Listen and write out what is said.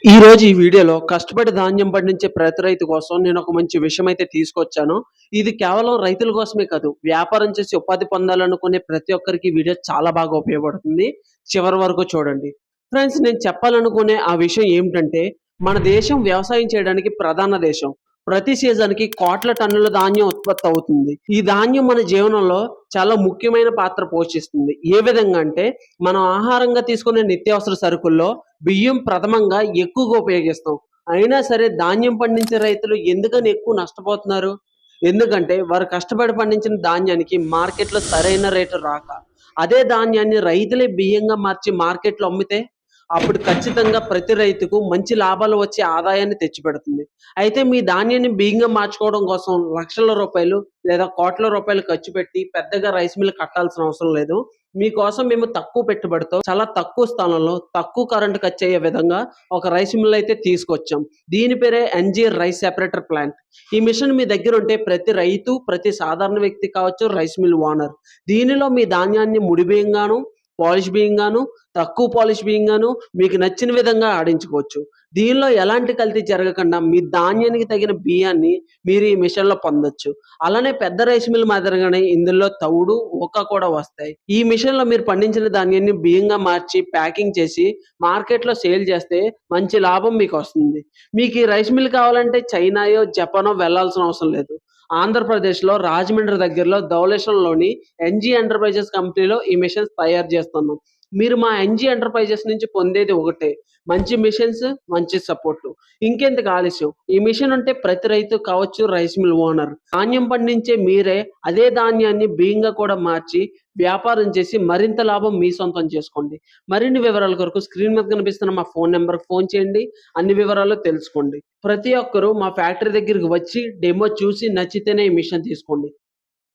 ఈ వీడియోలో కష్టపడి ధాన్యం పండించే ప్రతి రైతు కోసం నేను ఒక మంచి విషయం అయితే తీసుకొచ్చాను. ఇది కేవలం రైతుల కోసమే కాదు, వ్యాపారం చేసి ఉపాధి పొందాలనుకునే ప్రతి ఒక్కరికి ఈ వీడియో చాలా బాగా ఉపయోగపడుతుంది. చివరి వరకు చూడండి. ఫ్రెండ్స్, నేను చెప్పాలనుకునే ఆ విషయం ఏమిటంటే, మన దేశం వ్యవసాయం చేయడానికి ప్రధాన దేశం. ప్రతి సీజన్‌కి కోట్ల టన్నుల ధాన్యం ఉత్పత్తి అవుతుంది. ఈ ధాన్యం మన జీవనంలో చాలా ముఖ్యమైన పాత్ర పోషిస్తుంది. ఏ విధంగా అంటే, మనం ఆహారంగా తీసుకునే నిత్యావసర సరుకుల్లో బియ్యం ప్రథమంగా ఎక్కువగా ఉపయోగిస్తాం. అయినా సరే ధాన్యం పండించే రైతులు ఎందుకని ఎక్కువ నష్టపోతున్నారు? ఎందుకంటే వారు కష్టపడి పండించిన ధాన్యానికి మార్కెట్‌లో సరైన రేటు రాక. అదే ధాన్యాన్ని రైతులే బియ్యంగా మార్చి మార్కెట్‌లో అమ్మితే అప్పుడు ఖచ్చితంగా ప్రతి రైతుకు మంచి లాభాలు వచ్చే ఆదాయాన్ని తెచ్చిపెడుతుంది. అయితే మీ ధాన్యాన్ని బియ్యంగా మార్చుకోవడం కోసం లక్షల రూపాయలు లేదా కోట్ల రూపాయలు ఖర్చు పెట్టి పెద్దగా రైస్ మిల్ కట్టాల్సిన అవసరం లేదు. మీకోసం మేము తక్కువ పెట్టుబడితో చాలా తక్కువ స్థలంలో తక్కువ కరెంట్ ఖర్చయ్యే విధంగా ఒక రైస్ మిల్ అయితే తీసుకొచ్చాం. దీని పేరే ఎన్‌జీ రైస్ సెపరేటర్ ప్లాంట్. ఈ మిషన్ మీ దగ్గర ఉంటే ప్రతి రైతు, ప్రతి సాధారణ వ్యక్తి కావచ్చు, రైస్ మిల్ ఓనర్. దీనిలో మీ ధాన్యాన్ని ముడి బియ్యంగాను, పాలిష్ బియ్యంగాను, తక్కువ పాలిష్ బియ్యంగాను మీకు నచ్చిన విధంగా ఆడించుకోవచ్చు. దీనిలో ఎలాంటి కల్తీ జరగకుండా మీ ధాన్యానికి తగిన బియ్యాన్ని మీరు ఈ మిషన్‌లో పొందొచ్చు. అలానే పెద్ద రైస్ మిల్ మాదిరిగానే ఇందులో తవుడు, ఊక కూడా వస్తాయి. ఈ మిషన్‌లో మీరు పండించిన ధాన్యాన్ని బియ్యంగా మార్చి ప్యాకింగ్ చేసి మార్కెట్‌లో సేల్ చేస్తే మంచి లాభం మీకొస్తుంది. మీకు ఈ రైస్ మిల్ కావాలంటే చైనాయో, జపానో వెళ్ళాల్సిన అవసరం లేదు. ఆంధ్రప్రదేశ్‌లో రాజమండ్రి దగ్గరలో ధవళేశ్వరంలోని ఎన్‌జీ ఎంటర్‌ప్రైజెస్ కంపెనీలో ఈ మిషన్స్ తయారు చేస్తున్నాం. మీరు మా ఎన్‌జీ ఎంటర్‌ప్రైజెస్ నుంచి పొందేది ఒకటే, మంచి మిషన్స్, మంచి సపోర్టు. ఇంకెందుకు ఆలస్యం? ఈ మిషన్ ఉంటే ప్రతి రైతు కావచ్చు రైస్ మిల్ ఓనర్. ధాన్యం పండించే మీరే అదే ధాన్యాన్ని బియ్యంగా కూడా మార్చి వ్యాపారం చేసి మరింత లాభం మీ సొంతం చేసుకోండి. మరిన్ని వివరాల కొరకు స్క్రీన్ మీద కనిపిస్తున్న మా ఫోను నంబర్‌కి ఫోను చేయండి. అన్ని వివరాలు తెలుసుకోండి. ప్రతి ఒక్కరు మా ఫ్యాక్టరీ దగ్గరికి వచ్చి డెమో చూసి నచ్చితేనే ఈ మిషన్ తీసుకోండి.